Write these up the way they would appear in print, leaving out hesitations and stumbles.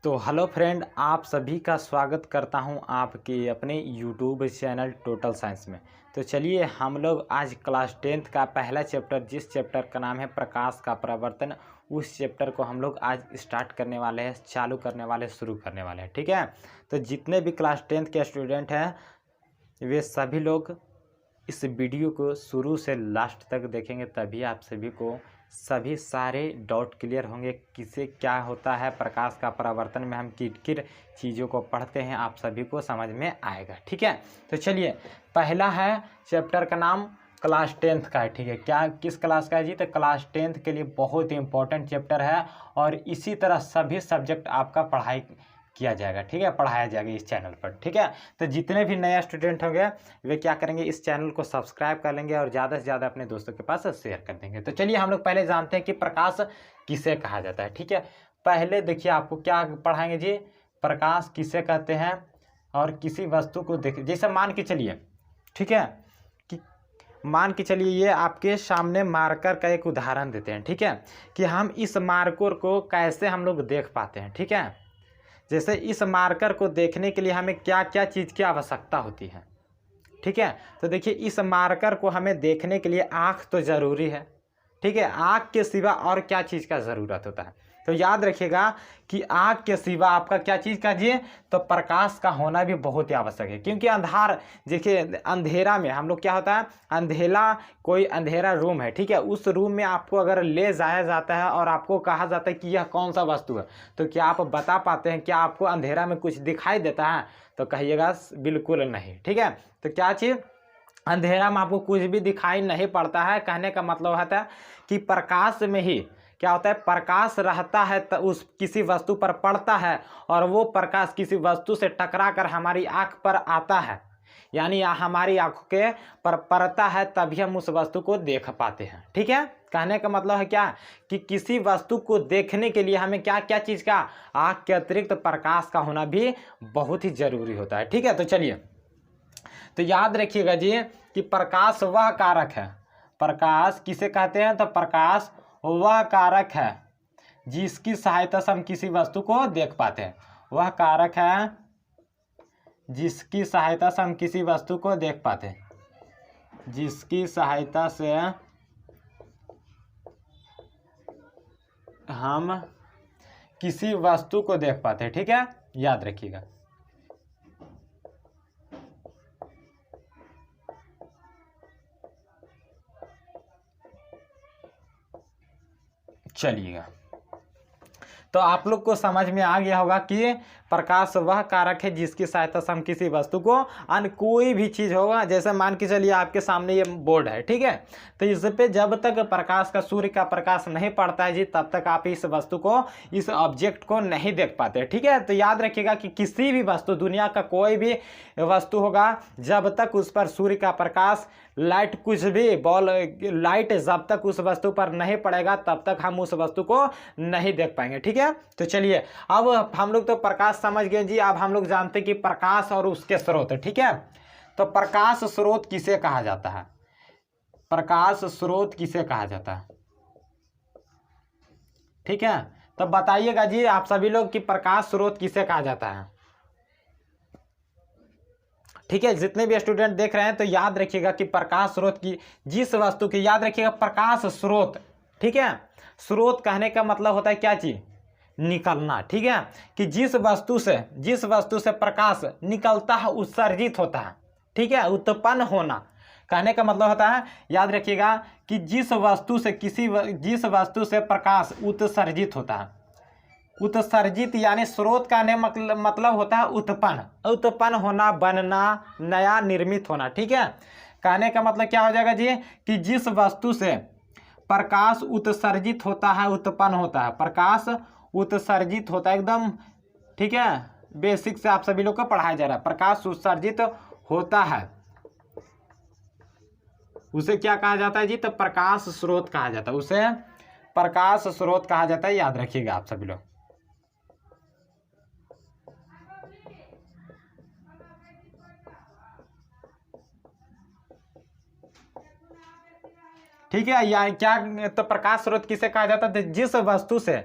तो hello friend, आप सभी का स्वागत करता हूं आपके अपने यूट्यूब चैनल टोटल साइंस में। तो चलिए हम लोग आज क्लास 10th का पहला चैप्टर, जिस चैप्टर का नाम है प्रकाश का प्रवर्तन, उस चैप्टर को हम लोग आज स्टार्ट करने वाले हैं, चालू करने वाले, शुरू करने वाले हैं। ठीक है, तो जितने भी क्लास 10th के स्टूडेंट हैं वे सभी लोग इस वीडियो को शुरू से लास्ट तक देखेंगे, तभी आप सभी को सभी सारे डाउट क्लियर होंगे। किसे क्या होता है प्रकाश का परावर्तन में, हम किन किन चीज़ों को पढ़ते हैं, आप सभी को समझ में आएगा। ठीक है, तो चलिए पहला है चैप्टर का नाम क्लास 10th का है। ठीक है, क्या किस क्लास का है जी? तो क्लास 10th के लिए बहुत ही इंपॉर्टेंट चैप्टर है और इसी तरह सभी सब्जेक्ट आपका पढ़ाई किया जाएगा। ठीक है, पढ़ाया जाएगा इस चैनल पर। ठीक है, तो जितने भी नए स्टूडेंट होंगे वे क्या करेंगे, इस चैनल को सब्सक्राइब कर लेंगे और ज़्यादा से ज़्यादा अपने दोस्तों के पास शेयर कर देंगे। तो चलिए हम लोग पहले जानते हैं कि प्रकाश किसे कहा जाता है। ठीक है, पहले देखिए आपको क्या पढ़ाएंगे जी, प्रकाश किसे कहते हैं और किसी वस्तु को देख, जैसे मान के चलिए, ठीक है, कि मान के चलिए ये आपके सामने मार्कर का एक उदाहरण देते हैं। ठीक है, कि हम इस मार्कर को कैसे हम लोग देख पाते हैं। ठीक है, जैसे इस मार्कर को देखने के लिए हमें क्या क्या चीज़ की आवश्यकता होती है। ठीक है, तो देखिए इस मार्कर को हमें देखने के लिए आँख तो ज़रूरी है। ठीक है, आँख के सिवा और क्या चीज़ का ज़रूरत होता है? तो याद रखिएगा कि आँख के सिवा आपका क्या चीज़ का जी, तो प्रकाश का होना भी बहुत ही आवश्यक है। क्योंकि अंधार, देखिए अंधेरा में हम लोग क्या होता है, अंधेरा कोई अंधेरा रूम है, ठीक है, उस रूम में आपको अगर ले जाया जाता है और आपको कहा जाता है कि यह कौन सा वस्तु है, तो क्या आप बता पाते हैं? क्या आपको अंधेरा में कुछ दिखाई देता है? तो कहिएगा बिल्कुल नहीं। ठीक है, तो क्या चीज़, अंधेरा में आपको कुछ भी दिखाई नहीं पड़ता है। कहने का मतलब होता है कि प्रकाश में ही क्या होता है, प्रकाश रहता है तो उस किसी वस्तु पर पड़ता है और वो प्रकाश किसी वस्तु से टकरा कर हमारी आँख पर आता है, यानी हमारी आँखों के पर पड़ता है, तभी हम उस वस्तु को देख पाते हैं। ठीक है, कहने का मतलब है क्या, कि किसी वस्तु को देखने के लिए हमें क्या क्या चीज़ का, आँख के अतिरिक्त प्रकाश का होना भी बहुत ही जरूरी होता है। ठीक है, तो चलिए, तो याद रखिएगा जी कि प्रकाश वह कारक है, प्रकाश किसे कहते हैं, तो प्रकाश वह कारक है जिसकी सहायता से हम किसी वस्तु को देख पाते हैं। वह कारक है जिसकी सहायता से हम किसी वस्तु को देख पाते हैं, जिसकी सहायता से हम किसी वस्तु को देख पाते हैं। ठीक है, याद रखिएगा। चलिएगा, तो आप लोग को समझ में आ गया होगा कि प्रकाश वह कारक है जिसकी सहायता से हम किसी वस्तु को, अन्य कोई भी चीज़ होगा, जैसे मान के चलिए आपके सामने ये बोर्ड है, ठीक है, तो इस पे जब तक प्रकाश का, सूर्य का प्रकाश नहीं पड़ता है जी, तब तक आप इस वस्तु को, इस ऑब्जेक्ट को नहीं देख पाते। ठीक है, तो याद रखिएगा कि किसी भी वस्तु, दुनिया का कोई भी वस्तु होगा, जब तक उस पर सूर्य का प्रकाश, लाइट, कुछ भी बॉल लाइट जब तक उस वस्तु पर नहीं पड़ेगा तब तक हम उस वस्तु को नहीं देख पाएंगे। ठीक है, तो चलिए अब हम लोग तो प्रकाश समझ गए जी। अब हम लोग जानते हैं कि प्रकाश और उसके स्रोत। ठीक है, तो प्रकाश स्रोत किसे कहा जाता है, प्रकाश स्रोत किसे कहा जाता है? ठीक है, तो बताइएगा जी आप सभी लोग कि प्रकाश स्रोत किसे कहा जाता है। ठीक है, जितने भी स्टूडेंट देख रहे हैं तो याद रखिएगा कि प्रकाश स्रोत की, जिस वस्तु की, याद रखिएगा प्रकाश स्रोत। ठीक है, स्रोत कहने का मतलब होता है क्या चीज, निकलना। ठीक है, कि जिस वस्तु से प्रकाश निकलता है, उत्सर्जित होता है। ठीक है, उत्पन्न होना कहने का मतलब होता है, याद रखिएगा कि जिस वस्तु से प्रकाश उत्सर्जित होता है, उत्सर्जित यानी स्रोत का मतलब होता है उत्पन्न होना, बनना, नया, निर्मित होना। ठीक है, कहने का मतलब क्या हो जाएगा जी, कि जिस वस्तु से प्रकाश उत्सर्जित होता है, उत्पन्न होता है, प्रकाश उत्सर्जित होता है एकदम। ठीक है, बेसिक से आप सभी लोग को पढ़ाया जा रहा है, प्रकाश उत्सर्जित होता है, उसे क्या कहा जाता है जी, तो प्रकाश स्रोत कहा जाता है, उसे प्रकाश स्रोत कहा जाता है। याद रखिएगा आप सभी लोग। ठीक है, या क्या, तो प्रकाश स्रोत किसे कहा जाता है, जिस वस्तु से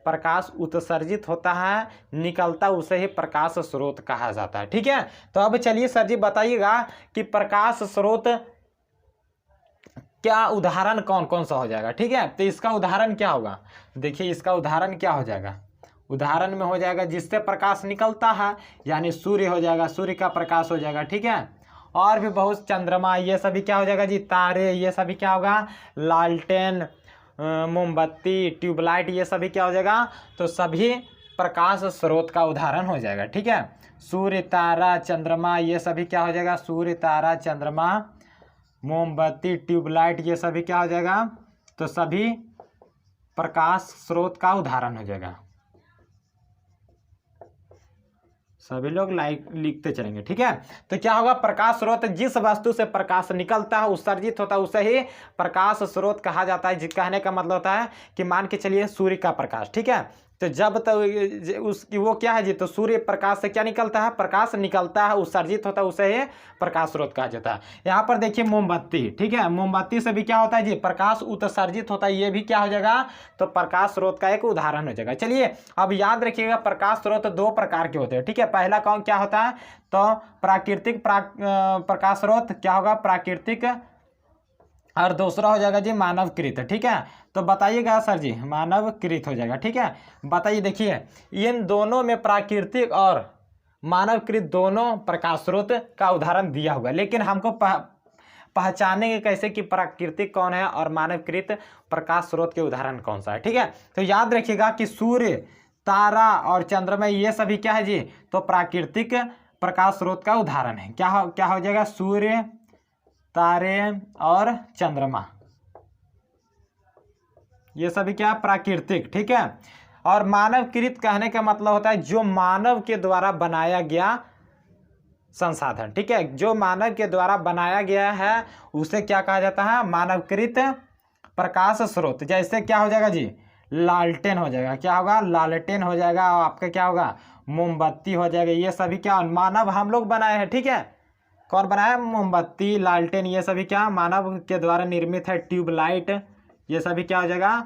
प्रकाश उत्सर्जित होता है, निकलता उसे ही प्रकाश स्रोत कहा जाता है। ठीक है, तो अब चलिए सर जी बताइएगा कि प्रकाश स्रोत क्या उदाहरण कौन कौन सा हो जाएगा। ठीक है, तो इसका उदाहरण क्या होगा, देखिए इसका उदाहरण क्या हो जाएगा। उदाहरण में हो जाएगा जिससे प्रकाश निकलता है, यानी सूर्य हो जाएगा, सूर्य का प्रकाश हो जाएगा। ठीक है, और भी बहुत, चंद्रमा, ये सभी क्या हो जाएगा जी, तारे, ये सभी क्या होगा, लालटेन, मोमबत्ती, ट्यूबलाइट, ये सभी क्या हो जाएगा, तो सभी प्रकाश स्रोत का उदाहरण हो जाएगा। ठीक है, सूर्य, तारा, चंद्रमा, ये सभी क्या हो जाएगा, सूर्य, तारा, चंद्रमा, मोमबत्ती, ट्यूबलाइट, ये सभी क्या हो जाएगा, तो सभी प्रकाश स्रोत का उदाहरण हो जाएगा। सभी लोग लिखते चलेंगे। ठीक है, तो क्या होगा, प्रकाश स्रोत जिस वस्तु से प्रकाश निकलता है, उत्सर्जित होता है, उसे ही प्रकाश स्रोत कहा जाता है। कहने का मतलब होता है कि मान के चलिए सूर्य का प्रकाश, ठीक है, तो जब तक उसकी वो क्या है जी, तो सूर्य प्रकाश से क्या निकलता है, प्रकाश निकलता है, उत्सर्जित होता है, उसे ही प्रकाश स्रोत कहा जाता है। यहाँ पर देखिए मोमबत्ती, ठीक है, मोमबत्ती से भी क्या होता है जी, प्रकाश उत्सर्जित होता है, ये भी क्या हो जाएगा, तो प्रकाश स्रोत का एक उदाहरण हो जाएगा। चलिए अब याद रखिएगा, प्रकाश स्रोत दो प्रकार के होते हैं। ठीक है, पहला कौन क्या होता है, तो प्राकृतिक प्रकाश स्रोत क्या होगा, प्राकृतिक, और दूसरा हो जाएगा जी मानवकृत। ठीक है, तो बताइएगा सर जी, मानवकृत हो जाएगा। ठीक है, बताइए, देखिए इन दोनों में प्राकृतिक और मानवकृत दोनों प्रकाश स्रोत का उदाहरण दिया हुआ है, लेकिन हमको पहचानेंगे कैसे कि प्राकृतिक कौन है और मानवकृत प्रकाश स्रोत के उदाहरण कौन सा है। ठीक है, तो याद रखिएगा कि सूर्य, तारा और चंद्रमा ये सभी क्या है जी, तो प्राकृतिक प्रकाश स्रोत का उदाहरण है। क्या हो जाएगा, सूर्य, तारे और चंद्रमा, ये सभी क्या, प्राकृतिक। ठीक है, और मानवकृत कहने का मतलब होता है जो मानव के द्वारा बनाया गया संसाधन। ठीक है, जो मानव के द्वारा बनाया गया है उसे क्या कहा जाता है, मानवकृत प्रकाश स्रोत। जैसे क्या हो जाएगा जी, लालटेन हो जाएगा, क्या होगा, लालटेन हो जाएगा, और आपका क्या होगा, मोमबत्ती हो जाएगा, ये सभी क्या मानव हम लोग बनाए हैं। ठीक है, कौन बनाया, मोमबत्ती, लालटेन, ये सभी क्या मानव के द्वारा निर्मित है। ट्यूबलाइट, ये सभी क्या हो जाएगा,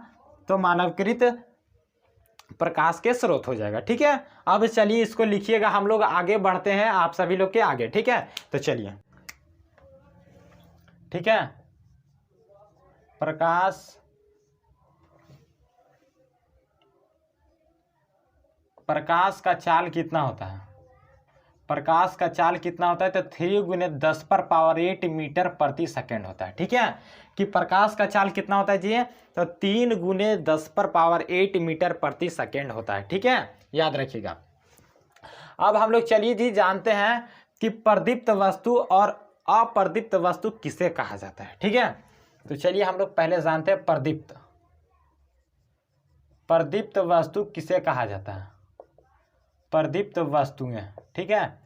तो मानवकृत प्रकाश के स्रोत हो जाएगा। ठीक है, अब चलिए इसको लिखिएगा, हम लोग आगे बढ़ते हैं आप सभी लोग के आगे। ठीक है, तो चलिए, ठीक है, प्रकाश का चाल कितना होता है, प्रकाश का चाल कितना होता है, तो 3 × 10⁸ मीटर प्रति सेकेंड होता है। ठीक है, कि प्रकाश का चाल कितना होता है जी, तो 3 × 10⁸ मीटर प्रति सेकेंड होता है। ठीक है, याद रखिएगा। अब हम लोग चलिए जी जानते हैं कि प्रदीप्त वस्तु और अप्रदीप्त वस्तु किसे कहा जाता है। ठीक है, तो चलिए हम लोग पहले जानते हैं प्रदीप्त वस्तु किसे कहा जाता है, प्रदीप्त वस्तुएं। ठीक है,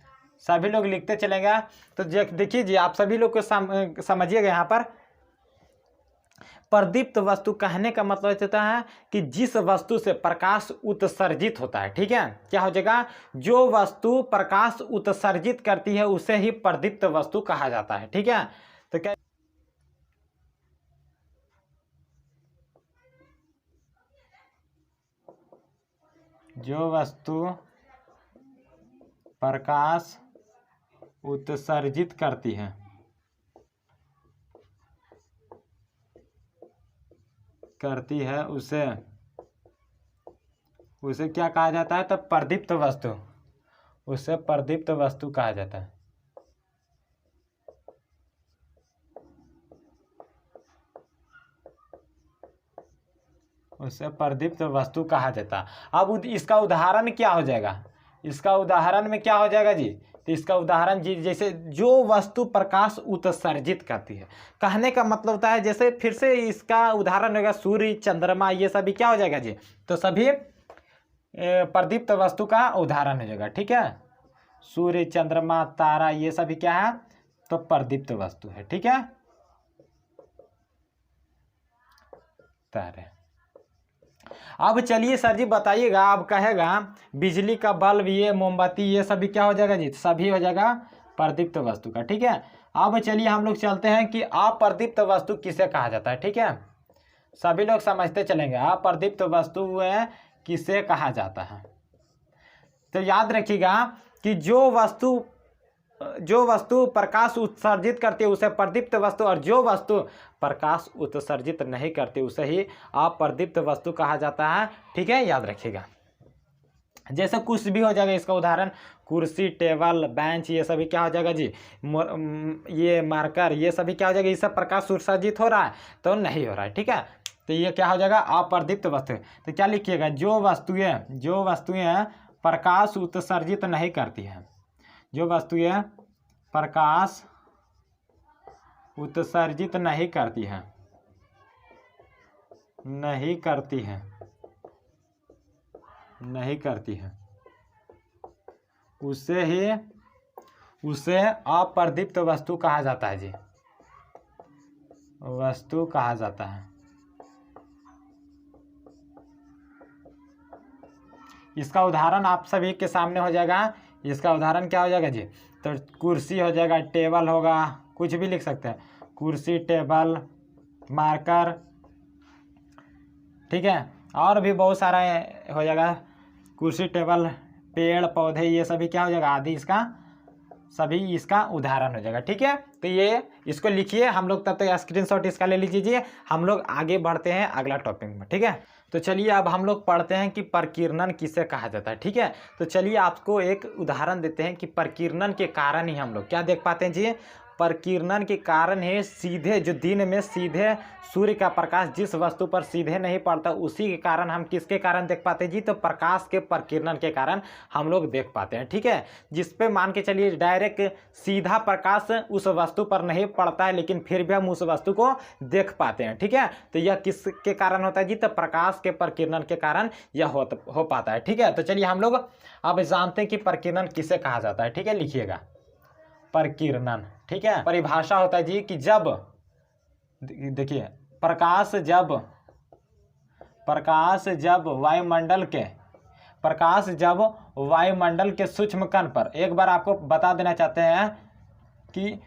सभी लोग लिखते चलेंगे। तो देखिए जी, आप सभी लोग को समझिएगा, यहाँ पर प्रदीप्त वस्तु कहने का मतलब होता है कि जिस वस्तु से प्रकाश उत्सर्जित होता है। ठीक है, क्या हो जाएगा, जो वस्तु प्रकाश उत्सर्जित करती है उसे ही प्रदीप्त वस्तु कहा जाता है। ठीक है, तो क्या, जो वस्तु प्रकाश उत्सर्जित करती है उसे क्या कहा जाता है, तो प्रदीप्त वस्तु, उसे प्रदीप्त वस्तु कहा जाता है। उसे प्रदीप्त वस्तु कहा जाता है। अब इसका उदाहरण क्या हो जाएगा, इसका उदाहरण में क्या हो जाएगा जी, तो इसका उदाहरण जी जैसे जो वस्तु प्रकाश उत्सर्जित करती है, कहने का मतलब होता है, जैसे फिर से इसका उदाहरण होगा सूर्य, चंद्रमा, ये सभी क्या हो जाएगा जी, तो सभी प्रदीप्त वस्तु का उदाहरण हो जाएगा। ठीक है, सूर्य, चंद्रमा, तारा, ये सभी क्या है, तो प्रदीप्त वस्तु है। ठीक है, तारे। अब चलिए सर जी बताइएगा, अब कहेगा बिजली का बल्ब, ये मोमबत्ती, ये सभी क्या हो जाएगा जी, सभी हो जाएगा प्रदीप्त वस्तु का। ठीक है, अब चलिए हम लोग चलते हैं कि अप्रदीप्त वस्तु किसे कहा जाता है। ठीक है, सभी लोग समझते चलेंगे, अप्रदीप्त वस्तु किसे कहा जाता है। तो याद रखिएगा कि जो वस्तु प्रकाश उत्सर्जित करती है उसे प्रदीप्त वस्तु, और जो वस्तु प्रकाश उत्सर्जित नहीं करती उसे ही अप्रदीप्त वस्तु कहा जाता है। ठीक है, याद रखिएगा। जैसे कुछ भी हो जाएगा, इसका उदाहरण कुर्सी, टेबल, बेंच, ये सभी क्या हो जाएगा जी, ये मार्कर, ये सभी क्या हो जाएगा, इससे प्रकाश उत्सर्जित हो रहा है तो नहीं हो रहा है। ठीक है, तो ये क्या हो जाएगा, अप्रदीप्त वस्तु। तो क्या लिखिएगा, जो वस्तुएं प्रकाश उत्सर्जित नहीं करती है, जो वस्तुएं प्रकाश उत्सर्जित नहीं करती है, उसे अप्रदीप्त वस्तु कहा जाता है जी, वस्तु कहा जाता है। इसका उदाहरण आप सभी के सामने हो जाएगा। इसका उदाहरण क्या हो जाएगा जी, तो कुर्सी हो जाएगा, टेबल होगा, कुछ भी लिख सकते हैं, कुर्सी, टेबल, मार्कर। ठीक है, और भी बहुत सारा हो जाएगा, कुर्सी, टेबल, पेड़ पौधे, ये सभी क्या हो जाएगा, आदि इसका उदाहरण हो जाएगा। ठीक है, तो ये इसको लिखिए हम लोग, तब तक स्क्रीनशॉट इसका ले लीजिए। हम लोग आगे बढ़ते हैं अगला टॉपिक में। ठीक है, तो चलिए अब हम लोग पढ़ते हैं कि प्रकीर्णन किसे कहा जाता है। ठीक है, तो चलिए आपको एक उदाहरण देते हैं कि प्रकीर्णन के कारण ही हम लोग क्या देख पाते हैं जी, प्रकीर्णन के कारण है सीधे, जो दिन में सीधे सूर्य का प्रकाश जिस वस्तु पर सीधे नहीं पड़ता उसी के कारण हम किसके कारण देख पाते हैं जी, तो प्रकाश के प्रकीर्णन के कारण हम लोग देख पाते हैं। ठीक है, जिस पे मान के चलिए डायरेक्ट सीधा प्रकाश उस वस्तु पर नहीं पड़ता है लेकिन फिर भी हम उस वस्तु को देख पाते हैं। ठीक है, तो यह किसके कारण होता है जी, तो प्रकाश के प्रकीर्णन के कारण यह हो पाता है। ठीक है, तो चलिए हम लोग अब जानते हैं कि प्रकीर्णन किसे कहा जाता है। ठीक है, लिखिएगा प्रकीर्णन। ठीक है, परिभाषा होता है जी कि जब, देखिए, प्रकाश जब वायुमंडल के सूक्ष्म कण पर, एक बार आपको बता देना चाहते हैं कि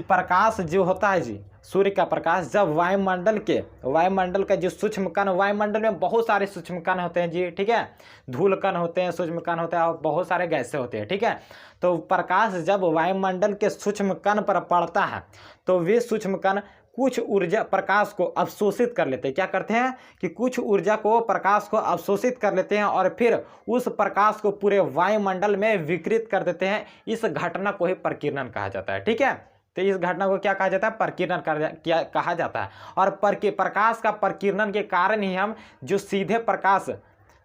प्रकाश जो होता है जी, सूर्य का प्रकाश जब वायुमंडल का जो सूक्ष्म कण, वायुमंडल में बहुत सारे सूक्ष्म कण होते हैं जी। ठीक है, धूल कण होते हैं, सूक्ष्म कण होते हैं और बहुत सारे गैसें होते हैं। ठीक है, तो प्रकाश जब वायुमंडल के सूक्ष्म कण पर पड़ता है तो वे सूक्ष्म कण कुछ ऊर्जा प्रकाश को अवशोषित कर लेते हैं। क्या करते हैं कि कुछ ऊर्जा को, प्रकाश को अवशोषित कर लेते हैं और फिर उस प्रकाश को पूरे वायुमंडल में विकृत कर देते हैं। इस घटना को ही प्रकीर्णन कहा जाता है। ठीक है, तो इस घटना को क्या कहा जाता है, प्रकीर्णन कहा जाता है। और प्रकाश का प्रकीर्णन के कारण ही हम जो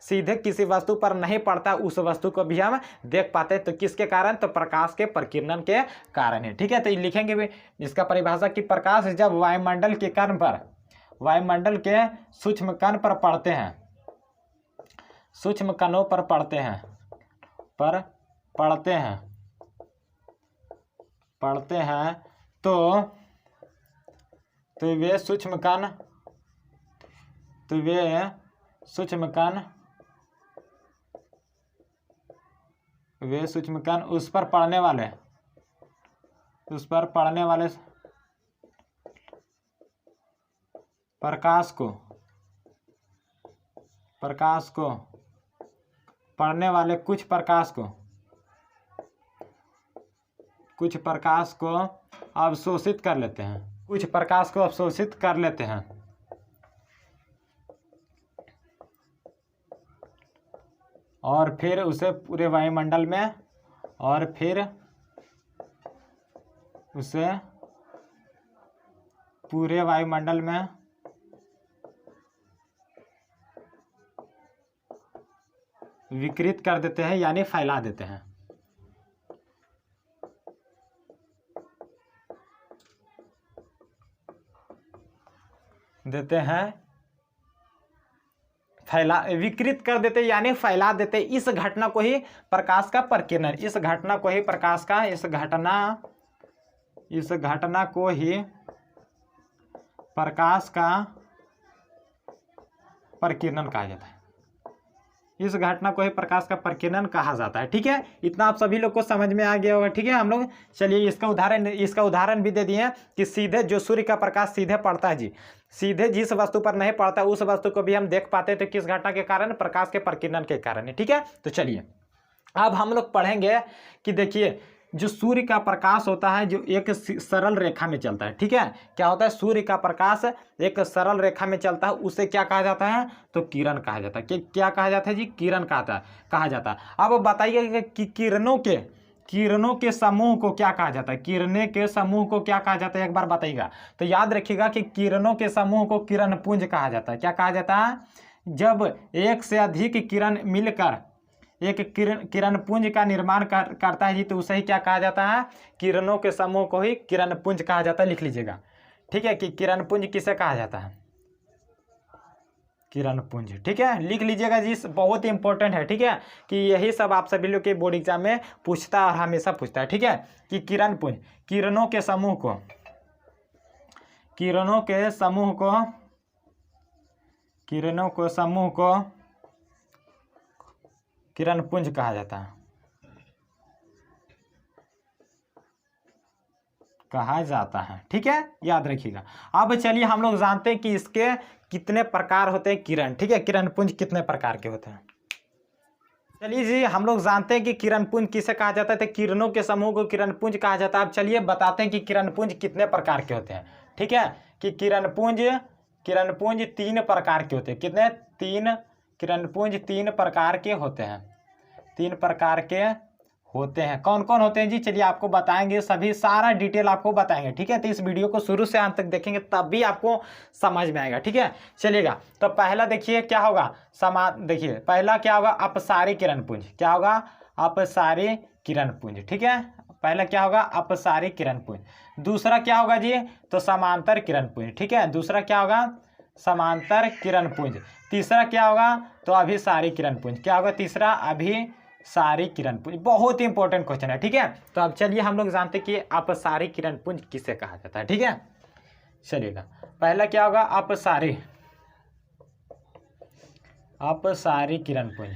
सीधे किसी वस्तु पर नहीं पड़ता उस वस्तु को भी हम देख पाते हैं। तो किसके कारण, तो प्रकाश के प्रकीर्णन के कारण है। ठीक है, तो लिखेंगे भी इसका परिभाषा कि प्रकाश जब वायुमंडल के कण पर, वायुमंडल के सूक्ष्म कण पर पड़ते हैं, सूक्ष्म कणों पर पड़ते हैं तो वे सूक्ष्म कण उस पर पड़ने वाले प्रकाश को पड़ने वाले कुछ प्रकाश को अवशोषित कर लेते हैं, और फिर उसे पूरे वायुमंडल में, विकृत कर देते हैं, यानी फैला देते हैं। विकृत कर देते यानी फैला देते। इस घटना को ही प्रकाश का प्रकीर्णन, इस घटना को ही प्रकाश का प्रकीर्णन कहा जाता है। इस घटना को ही प्रकाश का प्रकीर्णन कहा जाता है। ठीक है, इतना आप सभी लोग को समझ में आ गया होगा। ठीक है, हम लोग चलिए इसका उदाहरण भी दे दिए हैं कि सीधे जो सूर्य का प्रकाश सीधे पड़ता है जी, सीधे जिस वस्तु पर नहीं पड़ता उस वस्तु को भी हम देख पाते हैं, तो किस घटना के कारण? प्रकाश के प्रकीर्णन के कारण है। ठीक है, तो चलिए अब हम लोग पढ़ेंगे कि देखिए जो सूर्य का प्रकाश होता है जो एक सरल रेखा में चलता है। ठीक है, क्या होता है? सूर्य का प्रकाश एक सरल रेखा में चलता है, उसे क्या कहा जाता है? तो किरण कहा जाता है। क्या कहा जाता है जी? किरण कहा जाता है। अब बताइए कि किरणों के समूह को क्या कहा जाता है? किरणें के समूह को क्या कहा जाता है? एक बार बताइएगा। तो याद रखिएगा कि किरणों के समूह को किरण पुंज कहा जाता है। क्या कहा जाता है? जब एक से अधिक किरण मिलकर एक किरण पुंज का निर्माण करता है जी, तो उसे ही क्या कहा जाता है? किरणों के समूह को ही किरण पुंज कहा जाता है। लिख लीजिएगा। ठीक है, कि किरण पुंज किसे कहा जाता है? किरण पुंज। ठीक है, लिख लीजिएगा जी, बहुत ही इंपॉर्टेंट है। ठीक है, कि यही सब आप सभी लोग के बोर्ड एग्जाम में पूछता है और हमेशा पूछता है। ठीक है, कि किरण पुंज किरणों के समूह को किरण पुंज कहा जाता है। ठीक है, याद रखिएगा। अब चलिए हम लोग जानते हैं कि इसके कितने प्रकार होते हैं किरण। ठीक है, किरण पुंज कितने प्रकार के होते हैं? चलिए जी, हम लोग जानते हैं कि किरण पुंज किसे कहा जाता है, तो किरणों के समूह को किरण पुंज कहा जाता है। अब चलिए बताते हैं कि किरण पुंज कितने प्रकार के होते हैं। ठीक है, कि किरण पुंज 3 प्रकार के होते हैं। कितने? 3 किरण पुंज 3 प्रकार के होते हैं। 3 प्रकार के होते हैं। कौन कौन होते हैं जी? चलिए आपको बताएंगे, सभी सारा डिटेल आपको बताएंगे। ठीक है, तो इस वीडियो को शुरू से अंत तक देखेंगे तब भी आपको समझ में आएगा। ठीक है, चलिएगा। तो पहला देखिए क्या होगा? देखिए पहला क्या होगा? अपसारी किरण पुंज। क्या होगा? अपसारी किरण पुंज। ठीक है, पहला क्या होगा? अपसारी किरण पुंज। दूसरा क्या होगा जी? तो समांतर किरण पुंज। ठीक है, दूसरा क्या होगा? समांतर किरण पुंज। तीसरा क्या होगा? तो अभिसारी किरण पुंज। क्या होगा तीसरा? अभिसारी किरण पुंज। बहुत ही इंपॉर्टेंट क्वेश्चन है। ठीक है, तो अब चलिए हम लोग जानते हैं कि अपसारी किरण पुंज किसे कहा जाता है। ठीक है, चलिएगा। पहला क्या होगा? अपसारी किरण पुंज।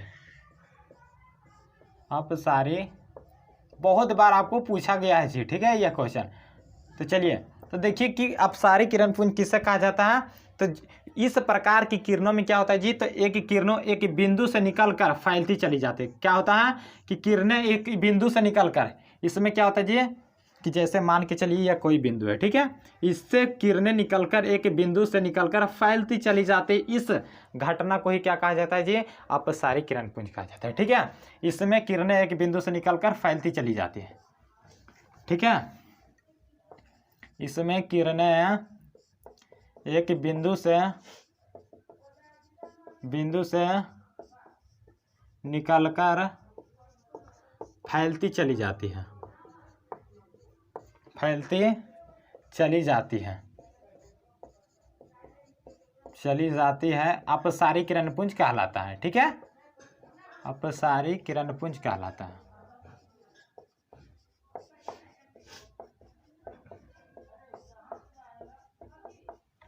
अपसारी बहुत बार आपको पूछा गया है जी। ठीक है, यह क्वेश्चन। तो चलिए, तो देखिए कि अपसारी किरण पुंज किसे कहा जाता है। तो इस प्रकार की किरणों में क्या होता है जी? तो एक बिंदु से निकलकर फैलती चली जाती है। क्या होता है कि किरणें एक बिंदु से निकलकर, इसमें क्या होता है जी? कि जैसे मान के चलिए यह कोई बिंदु है। ठीक है, इससे किरणें निकलकर एक बिंदु से निकलकर फैलती चली जाती है। इस घटना को ही क्या कहा जाता है जी? अपसारी किरण पुंज कहा जाता है। ठीक है, इसमें किरणें एक बिंदु से निकलकर फैलती चली जाती है। ठीक है, इसमें किरणें एक बिंदु से निकलकर फैलती चली जाती है। अपसारी किरण पुंज कहलाता है। ठीक है, अपसारी किरण पुंज कहलाता है।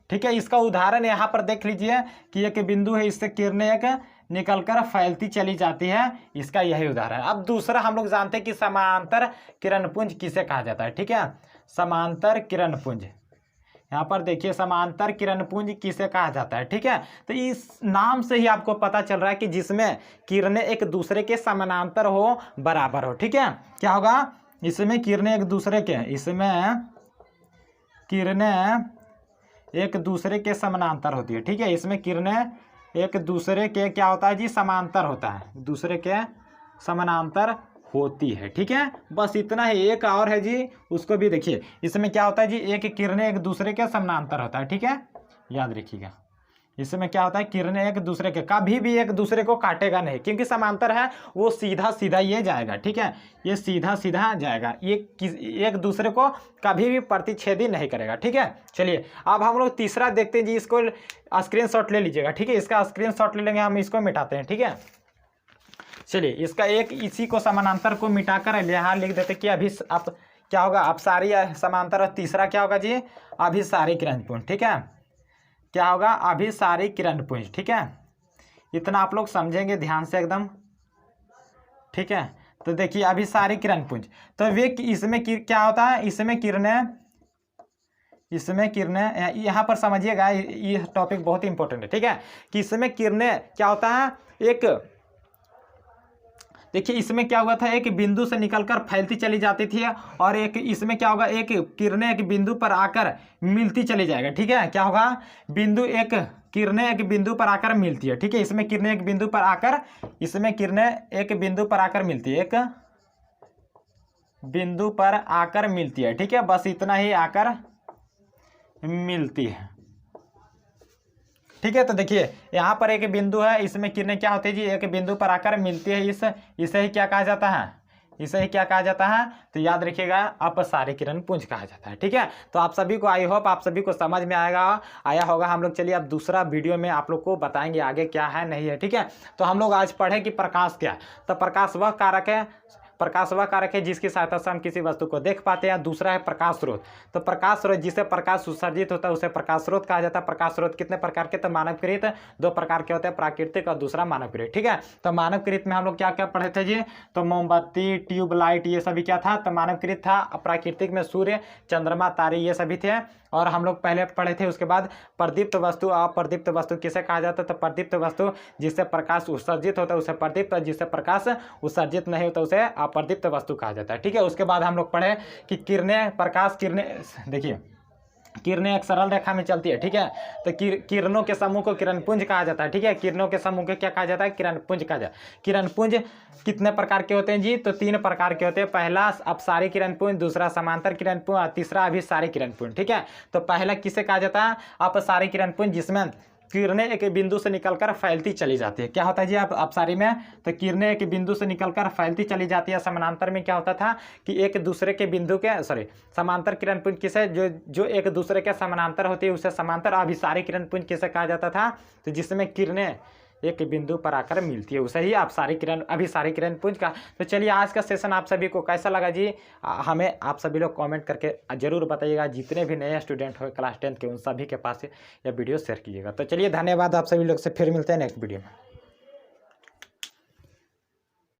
ठीक है, इसका उदाहरण यहाँ पर देख लीजिए कि एक बिंदु है, इससे किरणें एक निकलकर फैलती चली जाती है। इसका यही उदाहरण है। अब दूसरा हम लोग जानते हैं कि समांतर किरण पुंज किसे कहा जाता है। ठीक है, समांतर किरण पुंज। यहाँ पर देखिए समांतर किरण पुंज किसे कहा जाता है। ठीक है, तो इस नाम से ही आपको पता चल रहा है कि जिसमें किरणें एक दूसरे के समानांतर हो, बराबर हो। ठीक है, क्या होगा? इसमें किरणें एक दूसरे के समानांतर होती है। ठीक है, इसमें किरणें एक दूसरे के क्या होता है जी? समांतर होता है, दूसरे के समानांतर होती है। ठीक है, बस इतना ही। एक और है जी, उसको भी देखिए। इसमें क्या होता है जी? एक किरणें एक दूसरे के समानांतर होता है। ठीक है, याद रखिएगा। इसमें क्या होता है? किरणें एक दूसरे के कभी भी एक दूसरे को काटेगा नहीं, क्योंकि समांतर है, वो सीधा सीधा ये जाएगा। ठीक है, ये सीधा सीधा जाएगा, ये एक दूसरे को कभी भी प्रतिच्छेदी नहीं करेगा। ठीक है, चलिए अब हम लोग तीसरा देखते हैं जी। इसको स्क्रीनशॉट ले लीजिएगा। ठीक है, इसका स्क्रीनशॉट ले लेंगे, हम इसको मिटाते हैं। ठीक है, चलिए इसका इसी को समानांतर को मिटाकर यहाँ लिख देते कि अभी अब क्या होगा? अपसारी समांतर। और तीसरा क्या होगा जी? अभिसारी किरण पुंज। ठीक है, क्या होगा? अभिसारी किरण पुंज। ठीक है, इतना आप लोग समझेंगे ध्यान से एकदम, ठीक है। तो देखिए अभी सारे किरण पुंज, तो वे इसमें क्या होता है, इसमें किरणें यहाँ पर समझिएगा, ये टॉपिक बहुत इंपॉर्टेंट है, ठीक है। कि इसमें किरणें क्या होता है, एक देखिए इसमें क्या हुआ था, एक बिंदु से निकलकर फैलती चली जाती थी, और एक इसमें क्या होगा, एक किरणें एक बिंदु पर आकर मिलती चली जाएगा, ठीक है। क्या होगा, किरणें एक बिंदु पर आकर मिलती है, ठीक है। इसमें किरणें एक बिंदु पर आकर मिलती है, एक बिंदु पर आकर मिलती है, ठीक है। बस इतना ही आकर मिलती है, ठीक है। तो देखिए यहाँ पर एक बिंदु है, इसमें किरणें क्या होती है जी, एक बिंदु पर आकर मिलती है, इसे ही क्या कहा जाता है, तो याद रखिएगा अपसारी किरण पुंज कहा जाता है, ठीक है। तो आप सभी को, आई होप आप सभी को समझ में आया होगा। हम लोग चलिए अब दूसरा वीडियो में आप लोग को बताएंगे आगे क्या है नहीं है, ठीक है। तो हम लोग आज पढ़े कि प्रकाश क्या है। तो प्रकाश वह कारक है जिसकी सहायता से हम किसी वस्तु को देख पाते हैं। दूसरा है प्रकाश स्रोत। तो प्रकाश स्रोत जिससे प्रकाश उत्सर्जित होता है उसे प्रकाश स्रोत कहा जाता है। प्रकाश स्रोत कितने प्रकार के, तो मानवकृत 2 प्रकार के होते हैं, प्राकृतिक और दूसरा मानवकृत, ठीक है। तो मानवकृत में हम लोग क्या क्या पढ़े थे जी, तो मोमबत्ती, ट्यूबलाइट, ये सभी क्या था, तो मानवकृत था। प्राकृतिक में सूर्य, चंद्रमा, तारे ये सभी थे। और हम लोग पहले पढ़े थे, उसके बाद प्रदीप्त वस्तु। अप्रदीप्त वस्तु किसे कहा जाता है, तो प्रदीप्त वस्तु जिससे प्रकाश उत्सर्जित होता है उसे प्रदीप्त, और जिससे प्रकाश उत्सर्जित नहीं होता उसे अप्रदीप्त वस्तु कहा जाता है, ठीक है। उसके बाद हम लोग पढ़े कि देखिए किरणें एक सरल रेखा में चलती है, ठीक है। तो किरणों के समूह को किरणपुंज कहा जाता है, ठीक है। किरणों के समूह को क्या कहा जाता है, किरणपुंज कहा जाता है। किरणपुंज कितने प्रकार के होते हैं जी, तो 3 प्रकार के होते हैं। पहला अपसारी किरणपुंज, दूसरा समांतर किरणपुंज और तीसरा अभिसारी किरणपुंज, ठीक है। तो पहला किसे कहा जाता है, अपसारी किरणपुंज, जिसमें किरणें एक बिंदु से निकलकर फैलती चली जाती है। क्या होता है जी अपसारी में, तो किरणें एक बिंदु से निकलकर फैलती चली जाती है। समानांतर में क्या होता था कि एक दूसरे के बिंदु के समांतर किरणपुंज किसे, जो एक दूसरे के समानांतर होती है उसे समांतर। अभिसारी किरणपुंज किसे कहा जाता था, तो जिसमें किरणें एक बिंदु पर आकर मिलती है उसे ही अभिसारी किरणपुंज का। तो चलिए आज का सेशन आप सभी को कैसा लगा जी, हमें आप सभी लोग कमेंट करके जरूर बताइएगा। जितने भी नए स्टूडेंट हो क्लास 10 के उन सभी के पास ये वीडियो शेयर कीजिएगा। तो चलिए धन्यवाद, आप सभी लोग से फिर मिलते हैं नेक्स्ट वीडियो में।